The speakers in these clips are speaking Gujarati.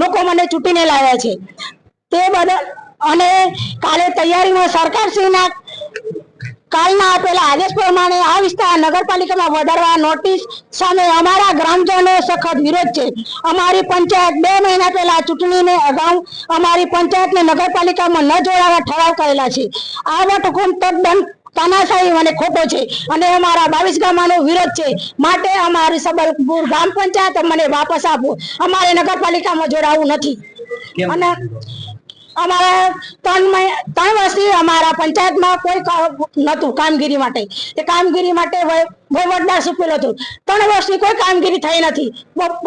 લોકો મને ચૂંટીને લાવ્યા છે તે બદલ અને કાલે તૈયારીમાં સરકારશ્રીના કાલના આપેલા આદેશ પ્રમાણે આ વિસ્તાર નગરપાલિકામાં વધારવા નોટિસ સામે અમારા ગ્રામજનો સખત વિરોધ છે। અમારી પંચાયત 2 મહિના પહેલા ચૂંટણીને અગાઉ અમારી પંચાયતને નગરપાલિકામાં ન જોડાવા ઠરાવ કરેલા છે। આ વટહુકમ તદ્દન તાનાશાહી અને ખોટો છે અને અમારા 22 ગામનો વિરોધ છે। માટે અમારી સબલપુર ગ્રામ પંચાયત મને વાપસ આપો, અમારે નગરપાલિકામાં જોડાવું નથી। અને અમારા 3 વર્ષથી અમારા પંચાયતમાં કોઈ નતું કામગીરી માટે, તે કામગીરી માટે વહીવટદાર સુપેલો હતો। 3 વર્ષથી કોઈ કામગીરી થઈ નથી।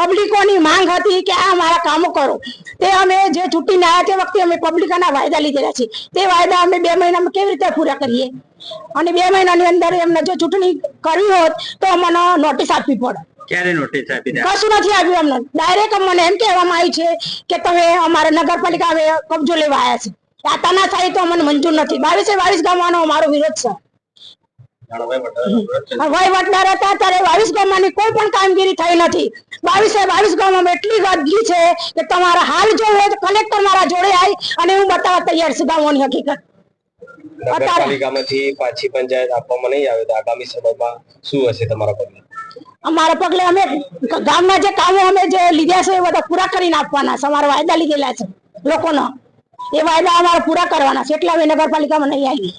પબ્લિકોની માંગ હતી કે આ અમારા કામો કરો, તે અમે જે ચૂંટીને આવ્યા તે વખતે અમે પબ્લિકના વાયદા લીધેલા છે, તે વાયદા અમે 2 મહિનામાં કેવી રીતે પૂરા કરીએ? અને 2 મહિનાની અંદર એમને જો ચૂંટણી કરવી હોત તો અમને નોટિસ આપવી પડે। ક્યારે નોટિસ આપી? કશું નથી આપ્યું અમને। ડાયરેક્ટ અમને એમ કહેવામાં આવ્યું છે કે તમે અમારા નગરપાલિકા કબજો લેવા આવ્યા છે। આ તાનાશાહી તો અમને મંજૂર નથી। 22 ગામનો અમારો વિરોધ છે। વહીવટદાર હતા ત્યારે 22 ગામની કોઈ પણ કામગીરી થઈ નથી। 22 ગામમાં એટલી ગંદકી છે કે તમારા હાલ જો હોય તો કલેક્ટર મારા જોડે આવી અને હું બતાવવા તૈયાર છું ગામોની હકીકત। નગરપાલિકામાંથી પાછી પંચાયત આપવામાં નહીં આવે તો આગામી સમયમાં શું હશે તમારા પગલે? અમારા પગલે અમે ગામના જે કામો અમે જે લીધા છે એ બધા પૂરા કરીને આપવાના છે। અમારા વાયદા લીધેલા છે લોકોનો, એ વાયદા અમારે પૂરા કરવાના છે, એટલે અમે નગરપાલિકામાં નહીં આવી।